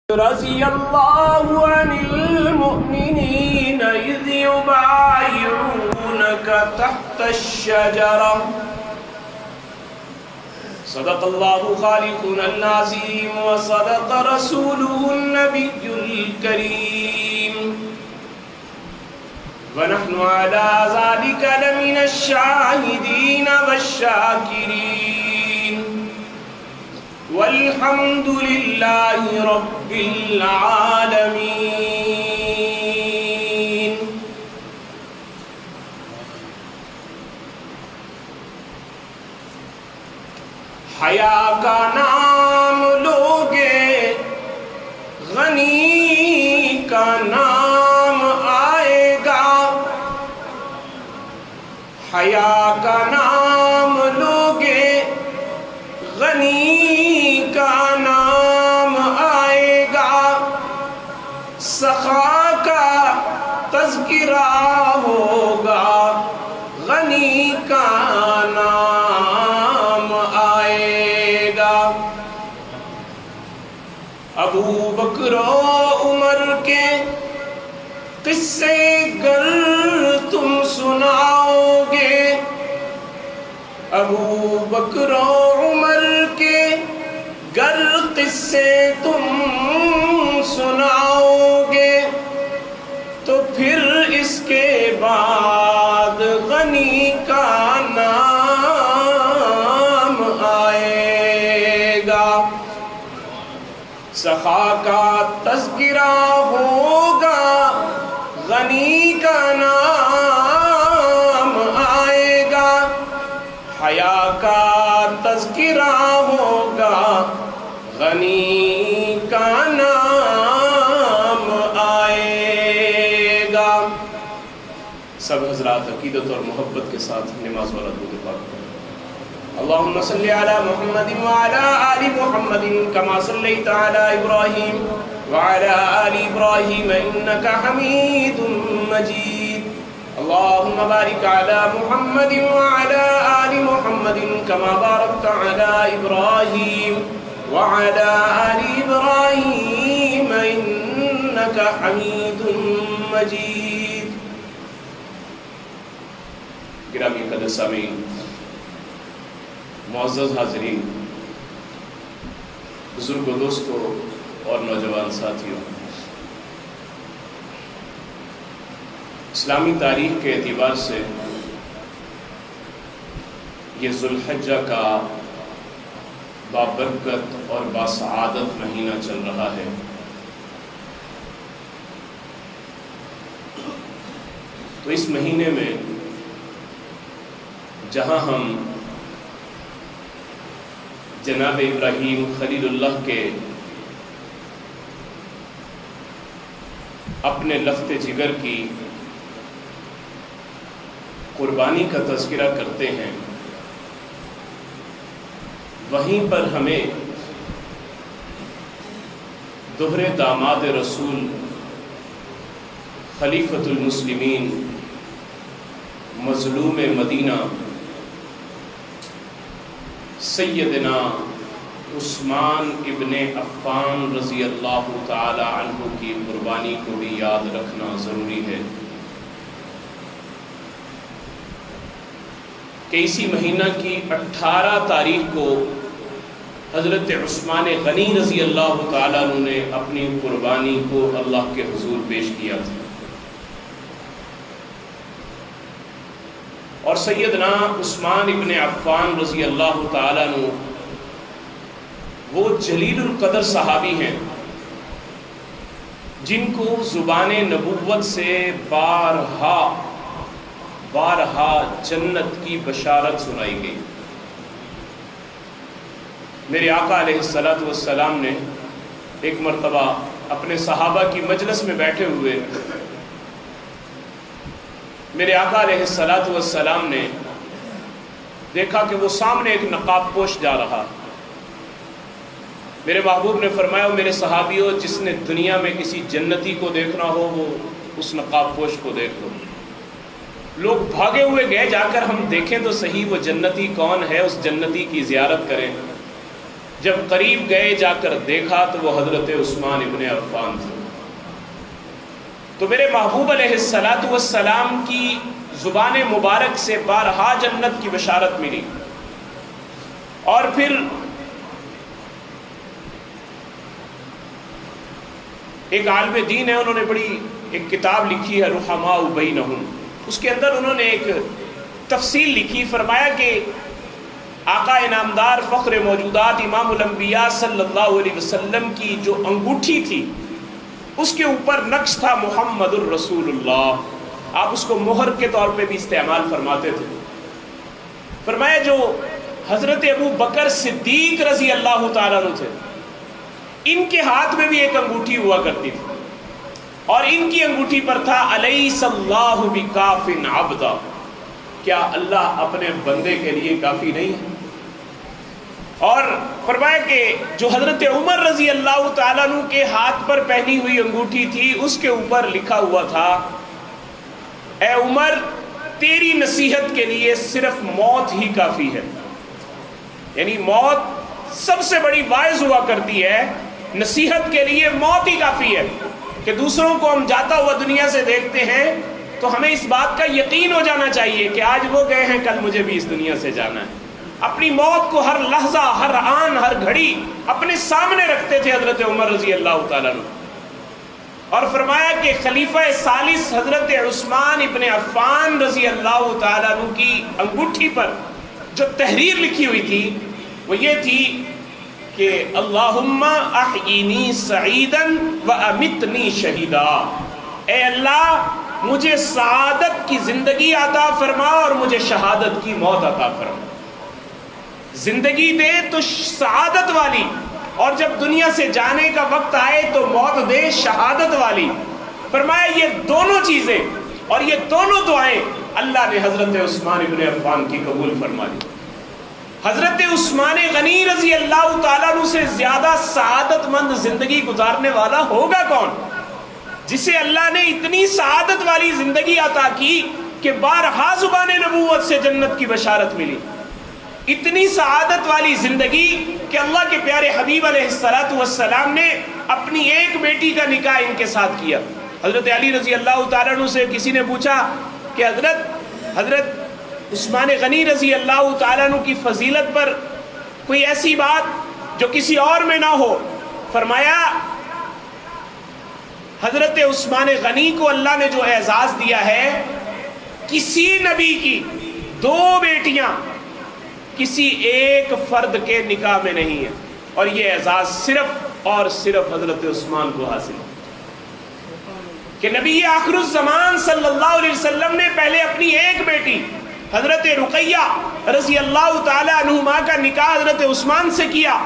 رضي الله عن المؤمنين إذ يبايعونك تحت الشجرة صدق الله خالقنا العظيم وصدق رسوله النبي الكريم ونحن على ذلك لمن الشاهدين والشاكرين والحمد لله رب العالمين. حیا کا نام لوگے غنی کا نام آئے گا. حیا کا نام لوگے غنی کا نام آئے گا. سخا کا تذکرہ ہوگا غنی کا نام آئے گا. ابو بکر و عمر کے قصے گر تم سناؤ گے. ابو بکر و عمر کے گر قصے تم سناؤ گے تو پھر اس کے بعد غنی کا نام آئے گا. سخا کا تذکرہ ہوگا غنی کا نام آئے گا. حیا کا تذکرہ ہوگا غنی کا نام آئے گا. سب حضرات عقیدت اور محبت کے ساتھ نماز والا درود پاک پڑھیں. اللہم صلی علی محمد وعلی آل محمد کما صلیت علی ابراہیم وعلی آل ابراہیم انکا حمید مجید. اللہم بارک علی محمد وعلی آل محمد کما بارکت علی ابراہیم وعلی آل ابراہیم انکا حمید مجید. گرامی قدر سامعین، معزز حاضرین، بزرگ و دوستوں اور نوجوان ساتھیوں، اسلامی تاریخ کے اعتبار سے یہ ذو الحجہ کا بابرکت اور باسعادت مہینہ چل رہا ہے. تو اس مہینے میں جہاں ہم جناب ابراہیم خلیل اللہ کے اپنے لخت جگر کی قربانی کا تذکرہ کرتے ہیں، وہیں پر ہمیں دوہرے داماد رسول خلیفۃ المسلمین مظلوم مدینہ سیدنا عثمان ابن عفان رضی اللہ تعالی عنہ کی قربانی کو بھی یاد رکھنا ضروری ہے کہ اسی مہینہ کی 18 تاریخ کو حضرت عثمان غنی رضی اللہ تعالیٰ عنہ نے اپنی قربانی کو اللہ کے حضور پیش کیا تھا. اور سیدنا عثمان ابن عفان رضی اللہ تعالیٰ عنہ وہ جلیل القدر صحابی ہیں جن کو زبان نبوت سے بارہا جنت کی بشارت سنائی گئی. میرے آقا علیہ السلام نے ایک مرتبہ اپنے صحابہ کی مجلس میں بیٹھے ہوئے میرے آقا علیہ السلام نے دیکھا کہ وہ سامنے ایک نقاب پوش جا رہا. میرے محبوب نے فرمایا میرے صحابیوں، جس نے دنیا میں کسی جنتی کو دیکھنا ہو وہ اس نقاب پوش کو دیکھ لو. لوگ بھاگے ہوئے گئے، جا کر ہم دیکھیں تو صحیح وہ جنتی کون ہے، اس جنتی کی زیارت کریں. جب قریب گئے جا کر دیکھا تو وہ حضرت عثمان ابن عفان تھے۔ تو میرے محبوب علیہ الصلاۃ والسلام کی زبان مبارک سے بارہا جنت کی بشارت ملی۔ اور پھر ایک عالم دین ہے، انہوں نے بڑی ایک کتاب لکھی ہے رحماء بینہم، اس کے اندر انہوں نے ایک تفصیل لکھی، فرمایا کہ آقا انعامدار فخر موجودات امام الانبیاء صلی اللہ علیہ وسلم کی جو انگوٹھی تھی اس کے اوپر نقش تھا محمد الرسول اللہ، آپ اس کو مہر کے طور پہ بھی استعمال فرماتے تھے۔ فرمایا جو حضرت ابو بکر صدیق رضی اللہ تعالیٰ عنہ تھے، ان کے ہاتھ میں بھی ایک انگوٹھی ہوا کرتی تھی، اور ان کی انگوٹھی پر تھا الیس اللہ بکاف عبدا، کیا اللہ اپنے بندے کے لیے کافی نہیں ہے؟ اور فرمایا کہ جو حضرت عمر رضی اللہ تعالیٰ عنہ کے ہاتھ پر پہنی ہوئی انگوٹھی تھی اس کے اوپر لکھا ہوا تھا اے عمر تیری نصیحت کے لیے صرف موت ہی کافی ہے، یعنی موت سب سے بڑی واعظ ہوا کرتی ہے، نصیحت کے لیے موت ہی کافی ہے۔ کہ دوسروں کو ہم جاتا ہوا دنیا سے دیکھتے ہیں تو ہمیں اس بات کا یقین ہو جانا چاہیے کہ آج وہ گئے ہیں کل مجھے بھی اس دنیا سے جانا ہے۔ اپنی موت کو ہر لحظہ، ہر آن، ہر گھڑی اپنے سامنے رکھتے تھے حضرت عمر رضی اللہ تعالیٰ عنہ۔ اور فرمایا کہ خلیفہ ثالث حضرت عثمان ابن عفان رضی اللہ تعالیٰ عنہ کی انگوٹھی پر جو تحریر لکھی ہوئی تھی وہ یہ تھی کہ اللہم احیینی سعیدا و امتنی شہیدا، اے اللہ مجھے سعادت کی زندگی عطا فرما اور مجھے شہادت کی موت عطا فرما۔ زندگی دے تو سعادت والی، اور جب دنیا سے جانے کا وقت آئے تو موت دے شہادت والی۔ فرمایا یہ دونوں چیزیں اور یہ دونوں دعائیں اللہ نے حضرت عثمان ابن عفان کی قبول فرما لی۔ حضرت عثمان غنی رضی اللہ تعالیٰ عنہ سے زیادہ سعادت مند زندگی گزارنے والا ہوگا کون، جسے اللہ نے اتنی سعادت والی زندگی عطا کی کہ بارہا زبان نبوت سے جنت کی بشارت ملی، اتنی سعادت والی زندگی کہ اللہ کے پیارے حبیب علیہ السلام نے اپنی ایک بیٹی کا نکاح ان کے ساتھ کیا۔ حضرت علی رضی اللہ تعالیٰ عنہ سے کسی نے پوچھا کہ حضرت عثمان غنی رضی اللہ تعالیٰ عنہ کی فضیلت پر کوئی ایسی بات جو کسی اور میں نہ ہو؟ فرمایا حضرت عثمان غنی کو اللہ نے جو اعزاز دیا ہے، کسی نبی کی دو بیٹیاں کسی ایک فرد کے نکاح میں نہیں ہے، اور یہ اعزاز صرف اور صرف حضرت عثمان کو حاصل ہے کہ نبی آخر الزمان صلی اللہ علیہ وسلم نے پہلے اپنی ایک بیٹی حضرت رقیہ رضی اللہ تعالی عنہما کا نکاح حضرت عثمان سے کیا۔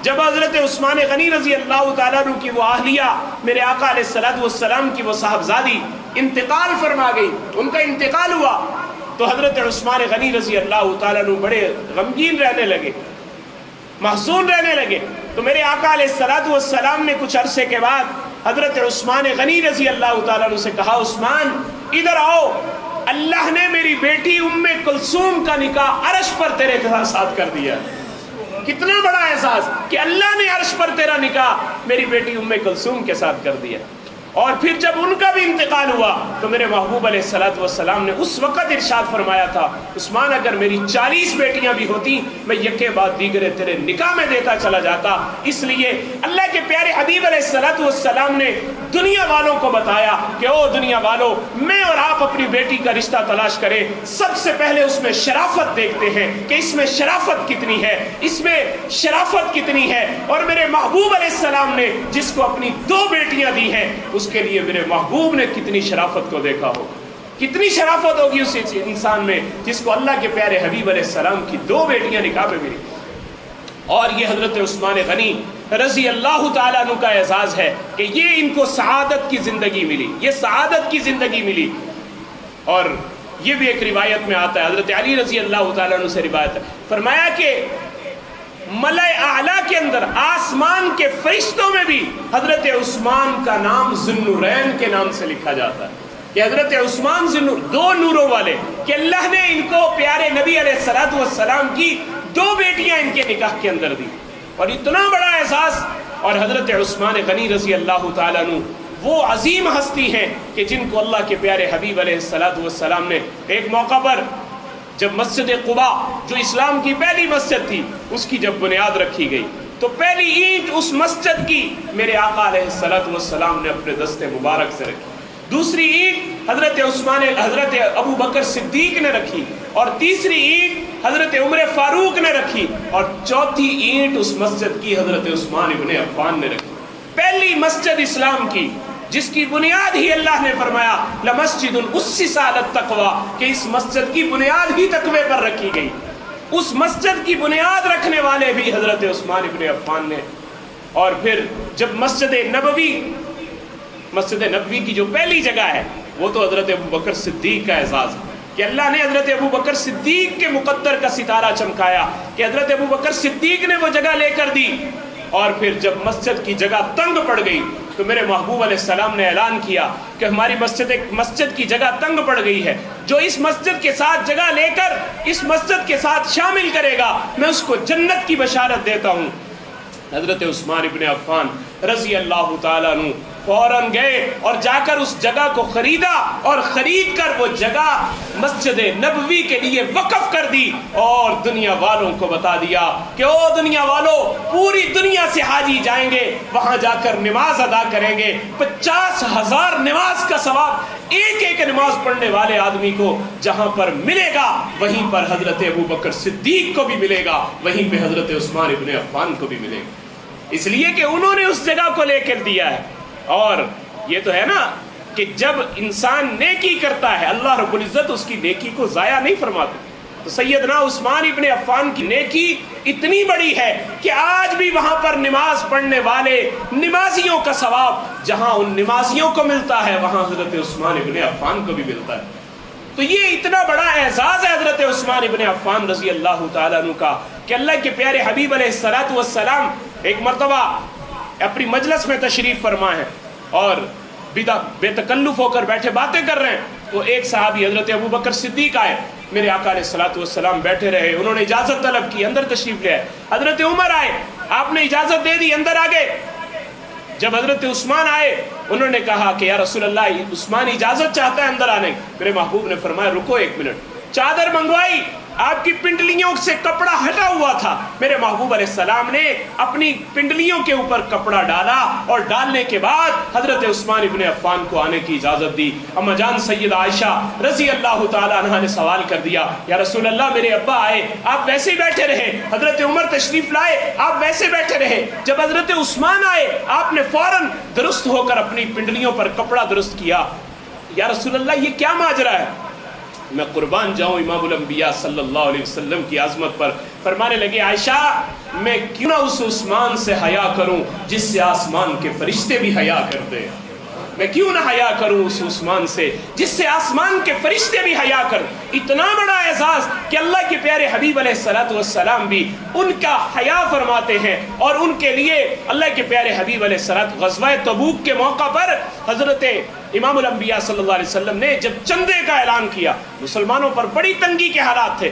جب حضرت عثمان غنی رضی اللہ تعالیٰ عنہ کی وہ اہلیہ میرے آقا علیہ الصلوۃ والسلام کی وہ صاحبزادی انتقال فرما گئی، ان کا انتقال ہوا، تو حضرت عثمان غنی رضی اللہ تعالیٰ عنہ بڑے غمگین رہنے لگے، محزون رہنے لگے۔ تو میرے آقا علیہ الصلوۃ والسلام نے کچھ عرصے کے بعد حضرت عثمان غنی رضی اللہ تعالیٰ عنہ سے کہا عثمان ادھر آؤ، اللہ نے میری بیٹی ام کلثوم کا نکاح عرش پر تیرے ساتھ کر دیا۔ کتنا بڑا احساس کہ اللہ نے عرش پر تیرا نکاح میری بیٹی ام کلثوم کے ساتھ کر دیا۔ اور پھر جب ان کا بھی انتقال ہوا تو میرے محبوب علیہ الصلوۃ والسلام نے اس وقت ارشاد فرمایا تھا عثمان اگر میری 40 بیٹیاں بھی ہوتی میں یکے بعد دیگرے تیرے نکاح میں دیتا چلا جاتا۔ اس لیے اللہ کے پیارے حبیب علیہ الصلوۃ والسلام نے دنیا والوں کو بتایا کہ او دنیا والوں، میں اور آپ اپنی بیٹی کا رشتہ تلاش کریں، سب سے پہلے اس میں شرافت دیکھتے ہیں کہ اس میں شرافت کتنی ہے، اس میں شرافت کتنی ہے۔ اور میرے محبوب علیہ السلام نے جس کو اپنی 2 بیٹیاں دی ہیں اس کے لیے میرے محبوب نے کتنی شرافت کو دیکھا ہو، کتنی شرافت ہوگی اس انسان میں جس کو اللہ کے پیارے حبیب علیہ السلام کی 2 بیٹیاں نکاح میں ملی۔ اور یہ حضرت عثمان غنی رضی اللہ تعالیٰ عنہ کا اعزاز ہے کہ یہ ان کو سعادت کی زندگی ملی، یہ سعادت کی زندگی ملی۔ اور یہ بھی ایک روایت میں آتا ہے، حضرت علی رضی اللہ تعالیٰ عنہ سے روایت ہے، فرمایا کہ ملائے اعلیٰ کے اندر آسمان کے فرشتوں میں بھی حضرت عثمان کا نام ذوالنورین کے نام سے لکھا جاتا ہے کہ حضرت عثمان 2 نوروں والے، کہ اللہ نے ان کو پیارے نبی علیہ الصلوۃ والسلام کی 2 بیٹیاں ان کے نکاح کے اندر دی۔ اور اتنا بڑا اعزاز. اور حضرت عثمان غنی رضی اللہ تعالیٰ عنہ وہ عظیم ہستی ہیں کہ جن کو اللہ کے پیارے حبیب علیہ السلام نے ایک موقع پر جب مسجد قباء جو اسلام کی پہلی مسجد تھی اس کی جب بنیاد رکھی گئی تو پہلی اینٹ اس مسجد کی میرے آقا علیہ السلام نے اپنے دست مبارک سے رکھی. دوسری اینٹ حضرت ابو بکر صدیق نے رکھی, اور تیسری اینٹ حضرت عمر فاروق نے رکھی, اور چوتھی اینٹ اس مسجد کی حضرت عثمان ابن عفان نے رکھی. پہلی مسجد اسلام کی جس کی بنیاد ہی اللہ نے فرمایا لمسجد اسست علی التقوی, کہ اس مسجد کی بنیاد ہی تقوی پر رکھی گئی. اس مسجد کی بنیاد رکھنے والے بھی حضرت عثمان ابن عفان نے. اور پھر جب مسجد نبوی کی جو پہلی جگہ ہے وہ تو حضرت ابو بکر صدیق کا اعزاز ہے کہ اللہ نے حضرت ابو بکر صدیق کے مقدر کا ستارہ چمکایا کہ حضرت ابو بکر صدیق نے وہ جگہ لے کر دی. اور پھر جب مسجد کی جگہ تنگ پڑ گئی تو میرے محبوب علیہ السلام نے اعلان کیا کہ ہماری مسجد کی جگہ تنگ پڑ گئی ہے, جو اس مسجد کے ساتھ جگہ لے کر اس مسجد کے ساتھ شامل کرے گا میں اس کو جنت کی بشارت دیتا ہوں. حضرت عثمان ابن عفان رضی اللہ تعالیٰ عنہ فوراً گئے اور جا کر اس جگہ کو خریدا, اور خرید کر وہ جگہ مسجد نبوی کے لیے وقف کر دی, اور دنیا والوں کو بتا دیا کہ او دنیا والوں, پوری دنیا سے حاجی جائیں گے, وہاں جا کر نماز ادا کریں گے, 50,000 نماز کا ثواب ایک ایک نماز پڑھنے والے آدمی کو جہاں پر ملے گا وہیں پر حضرت ابو بکر صدیق کو بھی ملے گا, وہیں پہ حضرت عثمان ابن عفان کو بھی ملے گا, اس لیے کہ انہوں نے اس جگہ کو لے کر دیا ہے. اور یہ تو ہے نا کہ جب انسان نیکی کرتا ہے اللہ رب العزت اس کی نیکی کو ضائع نہیں فرماتے. تو سیدنا عثمان ابن عفان کی نیکی اتنی بڑی ہے کہ آج بھی وہاں پر نماز پڑھنے والے نمازیوں کا ثواب جہاں ان نمازیوں کو ملتا ہے وہاں حضرت عثمان ابن عفان کو بھی ملتا ہے. تو یہ اتنا بڑا اعزاز ہے حضرت عثمان ابن عفان رضی اللہ تعالیٰ عنہ کا کہ اللہ کے پیارے حبیب علیہ السلام ایک مرتبہ اپنی مجلس میں تشریف فرما ہے اور بے تکلف ہو کر بیٹھے باتیں کر رہے ہیں. تو ایک صحابی حضرت ابو بکر صدیق آئے, میرے آقا علیہ السلام بیٹھے رہے, انہوں نے اجازت طلب کی, اندر تشریف لے آئے. حضرت عمر آئے, آپ نے اجازت دے دی, اندر آ گئے. جب حضرت عثمان آئے انہوں نے کہا کہ یا رسول اللہ عثمان اجازت چاہتا ہے اندر آنے. میرے محبوب نے فرمایا رکو ایک منٹ. چادر منگوائی, آپ کی پنڈلیوں سے کپڑا ہٹا ہوا تھا, میرے محبوب علیہ السلام نے اپنی پنڈلیوں کے اوپر کپڑا ڈالا, اور ڈالنے کے بعد حضرت عثمان ابن عفان کو آنے کی اجازت دی. اما جان سیدہ عائشہ رضی اللہ تعالیٰ عنہ نے سوال کر دیا یا رسول اللہ میرے ابا آئے آپ ویسے ہی بیٹھے رہے, حضرت عمر تشریف لائے آپ ویسے بیٹھے رہے, جب حضرت عثمان آئے آپ نے فوراً درست ہو کر اپنی پنڈلیوں پر کپڑا درست کیا. یا رسول اللہ یہ کیا ماجرا ہے؟ میں قربان جاؤں امام الانبیاء صلی اللہ علیہ وسلم کی عظمت پر. فرمانے لگے عائشہ میں کیوں نہ اس عثمان سے حیا کروں جس سے آسمان کے فرشتے بھی حیا کرتے ہیں, میں کیوں نہ حیا کروں اس عثمان سے جس سے آسمان کے فرشتے بھی حیا کر. اتنا بڑا اعزاز کہ اللہ کے پیارے حبیب علیہ السلام بھی ان کا حیا فرماتے ہیں, اور ان کے لیے اللہ کے پیارے حبیب علیہ السلام غزوہ تبوک کے موقع پر حضرت امام الانبیاء صلی اللہ علیہ وسلم نے جب چندے کا اعلان کیا, مسلمانوں پر بڑی تنگی کے حالات تھے,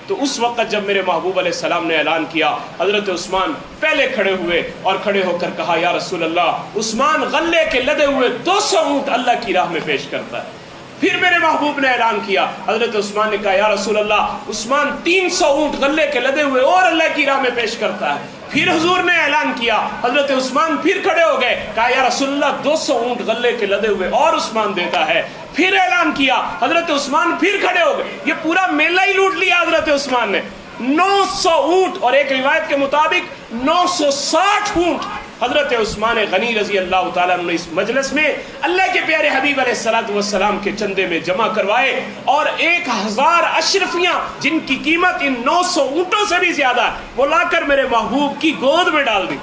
تو اس وقت جب میرے محبوب علیہ السلام نے اعلان کیا حضرت عثمان پہلے کھڑے ہوئے اور کھڑے ہو کر کہا یا رسول اللہ عثمان غلے کے لدے ہوئے 200 اونٹ اللہ کی راہ میں پیش کرتا ہے. پھر میرے محبوب نے اعلان کیا, حضرت عثمان نے کہا یا رسول اللہ عثمان 300 اونٹ غلے کے لدے ہوئے اور اللہ کی راہ میں پیش کرتا ہے. پھر حضور نے اعلان کیا, حضرت عثمان پھر کھڑے ہو گئے, کہا یا رسول اللہ 200 اونٹ غلے کے لدے ہوئے اور عثمان دیتا ہے. پھر اعلان کیا, حضرت عثمان پھر کھڑے ہو گئے. یہ پورا میلہ ہی لوٹ لیا حضرت عثمان نے. 900 اونٹ, اور ایک روایت کے مطابق 960 اونٹ حضرت عثمان غنی رضی اللہ تعالیٰ عنہ اس مجلس میں اللہ کے پیارے حبیب علیہ السلام کے چندے میں جمع کروائے, اور 1000 اشرفیاں جن کی قیمت ان 900 اونٹوں سے بھی زیادہ ہے وہ لا کر میرے محبوب کی گود میں ڈال دی,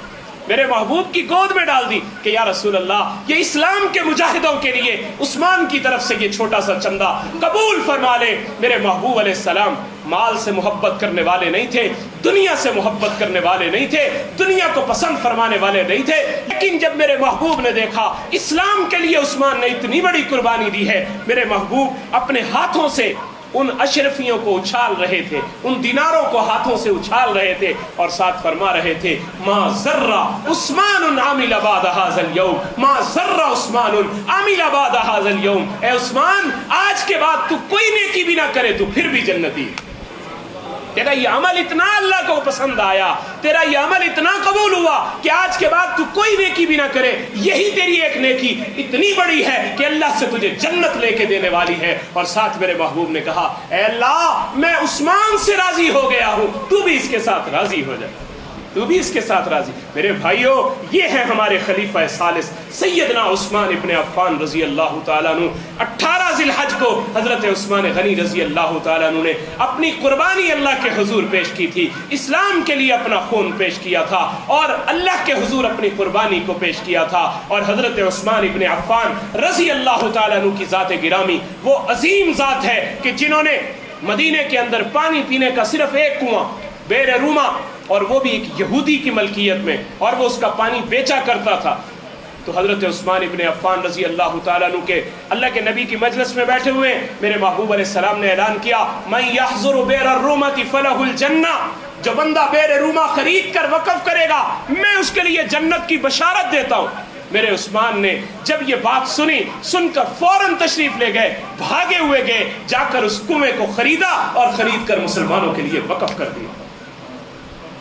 میرے محبوب کی گود میں ڈال دی کہ یا رسول اللہ یہ اسلام کے مجاہدوں کے لیے عثمان کی طرف سے یہ چھوٹا سا چندہ قبول فرما لے. میرے محبوب علیہ السلام مال سے محبت کرنے والے نہیں تھے, دنیا سے محبت کرنے والے نہیں تھے, دنیا کو پسند فرمانے والے نہیں تھے, لیکن جب میرے محبوب نے دیکھا اسلام کے لیے عثمان نے اتنی بڑی قربانی دی ہے, میرے محبوب اپنے ہاتھوں سے ان اشرفیوں کو اچھال رہے تھے، ان دیناروں کو ہاتھوں سے اچھال رہے تھے اور ساتھ فرما رہے تھے ما ذرہ عثمان عمل بعد ھذا اليوم، ما ذرہ عثمان عمل بعد ھذا اليوم، اے عثمان آج کے بعد تو کوئی نیکی بھی نہ کرے تو پھر بھی جنتی، تیرا یہ عمل اتنا اللہ کو پسند آیا، تیرا یہ عمل اتنا قبول ہوا کہ آج کے بعد تو کوئی نیکی بھی نہ کرے، یہی تیری ایک نیکی اتنی بڑی ہے کہ اللہ سے تجھے جنت لے کے دینے والی ہے۔ اور ساتھ میرے محبوب نے کہا اے اللہ میں عثمان سے راضی ہو گیا ہوں، تو بھی اس کے ساتھ راضی ہو جائے، تو بھی اس کے ساتھ راضی۔ میرے بھائیوں یہ ہے ہمارے خلیفہ ثالث سیدنا عثمان ابن عفان رضی اللہ تعالیٰ عنہ۔ 18 ذی الحج کو حضرت عثمان غنی رضی اللہ تعالیٰ عنہ نے اپنی قربانی اللہ کے حضور پیش کی تھی، اسلام کے لیے اپنا خون پیش کیا تھا اور اللہ کے حضور اپنی قربانی کو پیش کیا تھا۔ اور حضرت عثمان ابن عفان رضی اللہ تعالیٰ عنہ کی ذات گرامی وہ عظیم ذات ہے کہ جنہوں نے مدینے کے اندر پانی پینے کا صرف ایک کنواں بیر روما، اور وہ بھی ایک یہودی کی ملکیت میں، اور وہ اس کا پانی بیچا کرتا تھا، تو حضرت عثمان ابن عفان رضی اللہ تعالیٰ عنہ کے اللہ کے نبی کی مجلس میں بیٹھے ہوئے میرے محبوب علیہ السلام نے اعلان کیا من یحضر بیر الرومۃ فلہ الجنہ، جو بندہ بیر روما خرید کر وقف کرے گا میں اس کے لیے جنت کی بشارت دیتا ہوں۔ میرے عثمان نے جب یہ بات سنی، سن کر فوراً تشریف لے گئے، بھاگے ہوئے گئے، جا کر اس کنویں کو خریدا اور خرید کر مسلمانوں کے لیے وقف کر دیا۔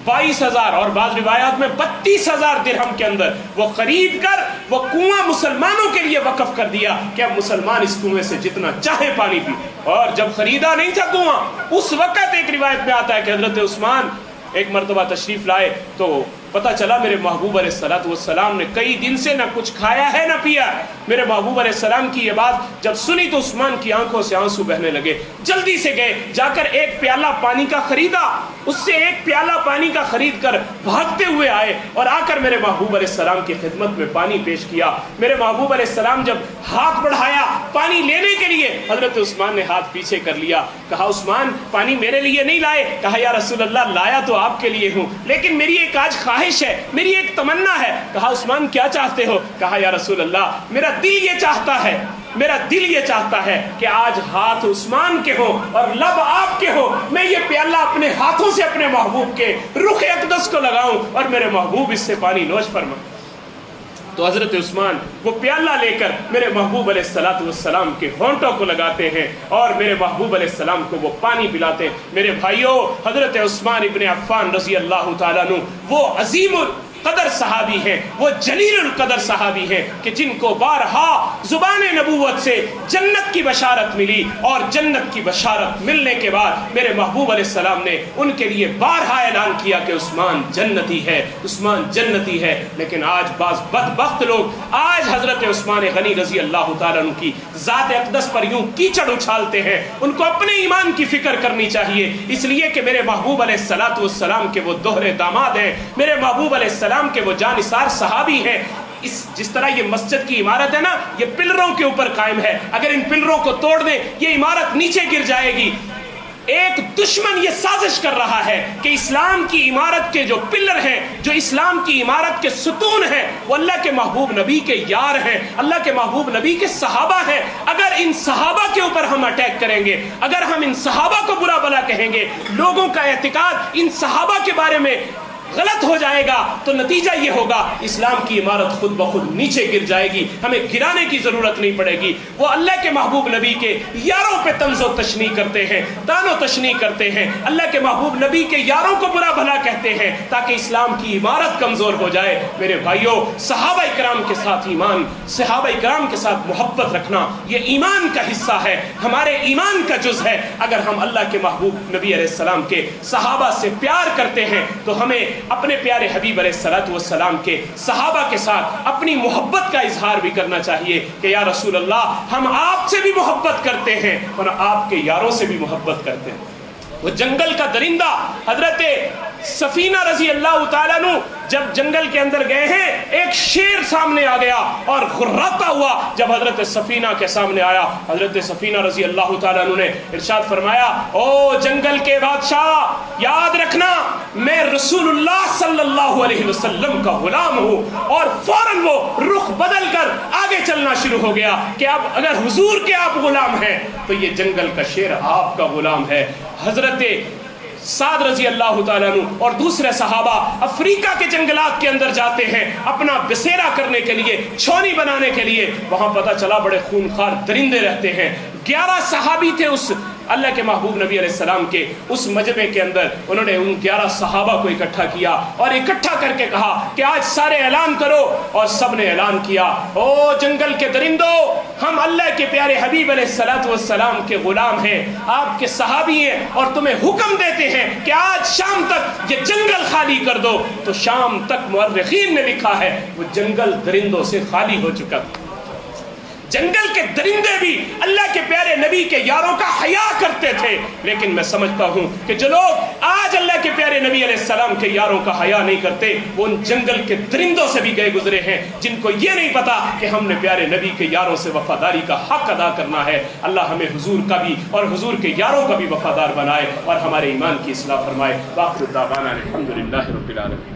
22,000 اور بعض روایات میں 32,000 درہم کے اندر وہ خرید کر وہ کنواں مسلمانوں کے لیے وقف کر دیا کہ اب مسلمان اس کنویں سے جتنا چاہے پانی پی۔ اور جب خریدا نہیں تھا کنواں، اس وقت ایک روایت میں آتا ہے کہ حضرت عثمان ایک مرتبہ تشریف لائے تو پتہ چلا میرے محبوب علیہ السلام نے کئی دن سے نہ کچھ کھایا ہے نہ پیا۔ میرے محبوب علیہ السلام کی یہ بات جب سنی تو عثمان کی آنکھوں سے آنسو بہنے لگے، جلدی سے گئے، جا کر ایک پیالہ پانی کا خریدا، اس سے ایک پیالہ پانی کا خرید کر بھاگتے ہوئے آئے اور آ کر میرے محبوب علیہ السلام کی خدمت میں پانی پیش کیا۔ میرے محبوب علیہ السلام جب ہاتھ بڑھایا پانی لینے کے لیے، حضرت عثمان نے ہاتھ پیچھے کر لیا، کہا عثمان پانی میرے لیے نہیں لائے؟ کہا یا رسول اللہ لایا تو آپ کے لیے ہوں، لیکن میری ایک آج خواہش ہے، میری ایک تمنا ہے۔ کہا عثمان کیا چاہتے ہو؟ کہا یا رسول اللہ میرا دل یہ چاہتا ہے، میرا دل یہ چاہتا ہے کہ آج ہاتھ عثمان کے ہوں اور لب آپ کے ہوں، میں یہ پیالہ اپنے ہاتھوں سے اپنے محبوب کے رخ اقدس کو لگاؤں اور میرے محبوب اس سے پانی نوش فرمائیں۔ تو حضرت عثمان وہ پیالہ لے کر میرے محبوب علیہ السلام کے ہونٹوں کو لگاتے ہیں اور میرے محبوب علیہ السلام کو وہ پانی پلاتے ہیں۔ میرے بھائیوں حضرت عثمان ابن عفان رضی اللہ تعالیٰ عنہ وہ عظیم قدر صحابی ہیں، وہ جلیل القدر صحابی ہیں کہ جن کو بارہا زبان نبوت سے جنت کی بشارت ملی، اور جنت کی بشارت ملنے کے بعد میرے محبوب علیہ السلام نے ان کے لیے بارہا اعلان کیا کہ عثمان جنتی ہے، عثمان جنتی ہے۔ لیکن آج بعض بدبخت لوگ آج حضرت عثمان غنی رضی اللہ تعالیٰ عنہ کی ذات اقدس پر یوں کیچڑ اچھالتے ہیں۔ ان کو اپنے ایمان کی فکر کرنی چاہیے، اس لیے کہ میرے محبوب علیہ السلام کے وہ دوہرے داماد ہیں، میرے محبوب علیہ السلام کے وہ جانثار صحابی ہیں۔ جس طرح یہ مسجد کی عمارت ہے نا، یہ پلروں کے اوپر قائم ہے، اگر ان پلروں کو توڑ دیں یہ عمارت نیچے گر جائے گی۔ ایک دشمن یہ سازش کر رہا ہے کہ اسلام کی عمارت کے جو پلر ہیں، جو اسلام کی عمارت کے ستون ہیں، وہ اللہ کے محبوب نبی کے یار ہیں، اللہ کے محبوب نبی کے صحابہ ہیں۔ اگر ان صحابہ کے اوپر ہم اٹیک کریں گے، اگر ہم ان صحابہ کو برا بھلا کہیں گے، لوگوں کا اعتقاد ان صحابہ کے بارے میں غلط ہو جائے گا تو نتیجہ یہ ہوگا اسلام کی عمارت خود بخود نیچے گر جائے گی، ہمیں گرانے کی ضرورت نہیں پڑے گی۔ وہ اللہ کے محبوب نبی کے یاروں پہ طنز و تشنیع کرتے ہیں، طعن و تشنیع کرتے ہیں، اللہ کے محبوب نبی کے یاروں کو برا بھلا کہتے ہیں تاکہ اسلام کی عمارت کمزور ہو جائے۔ میرے بھائیوں صحابہ کرام کے ساتھ ایمان، صحابہ کرام کے ساتھ محبت رکھنا یہ ایمان کا حصہ ہے، ہمارے ایمان کا جز ہے۔ اگر ہم اللہ کے محبوب نبی علیہ السلام کے صحابہ سے پیار کرتے ہیں تو ہمیں اپنے پیارے حبیب علیہ السلام کے صحابہ کے ساتھ اپنی محبت کا اظہار بھی کرنا چاہیے کہ یا رسول اللہ ہم آپ سے بھی محبت کرتے ہیں اور آپ کے یاروں سے بھی محبت کرتے ہیں۔ وہ جنگل کا درندہ حضرت سفینہ رضی اللہ تعالیٰ عنہ جب جنگل کے اندر گئے ہیں، ایک شیر سامنے آ گیا اور غراتا ہوا جب حضرت سفینہ کے سامنے آیا، حضرت سفینہ رضی اللہ تعالیٰ عنہ نے ارشاد فرمایا او جنگل کے بادشاہ یاد رکھنا میں رسول اللہ صلی اللہ علیہ وسلم کا غلام ہوں، اور فوراً وہ رخ بدل کر آگے چلنے چلنا شروع ہو گیا کہ اب اگر حضور کے آپ غلام ہیں تو یہ جنگل کا شیر آپ کا غلام ہے۔ حضرت سعد رضی اللہ تعالیٰ عنہ اور دوسرے صحابہ افریقہ کے جنگلات کے اندر جاتے ہیں اپنا بسیرا کرنے کے لیے، چھونی بنانے کے لیے۔ وہاں پتہ چلا بڑے خونخوار درندے رہتے ہیں۔ 11 صحابی تھے اس اللہ کے محبوب نبی علیہ السلام کے اس مجمع کے اندر۔ انہوں نے ان 11 صحابہ کو اکٹھا کیا اور اکٹھا کر کے کہا کہ آج سارے اعلان کرو، اور سب نے اعلان کیا، او جنگل کے درندوں، ہم اللہ کے پیارے حبیب علیہ السلام کے غلام ہیں، آپ کے صحابی ہیں، اور تمہیں حکم دیتے ہیں کہ آج شام تک یہ جنگل خالی کر دو۔ تو شام تک مورخین نے لکھا ہے وہ جنگل درندوں سے خالی ہو چکا۔ جنگل کے درندے بھی اللہ کے پیارے نبی کے یاروں کا حیا کرتے تھے، لیکن میں سمجھتا ہوں کہ جو لوگ آج اللہ کے پیارے نبی علیہ السلام کے یاروں کا حیا نہیں کرتے وہ ان جنگل کے درندوں سے بھی گئے گزرے ہیں، جن کو یہ نہیں پتا کہ ہم نے پیارے نبی کے یاروں سے وفاداری کا حق ادا کرنا ہے۔ اللہ ہمیں حضور کا بھی اور حضور کے یاروں کا بھی وفادار بنائے اور ہمارے ایمان کی اصلاح فرمائے۔ وآخر دعوانا الحمدللہ رب العالمین۔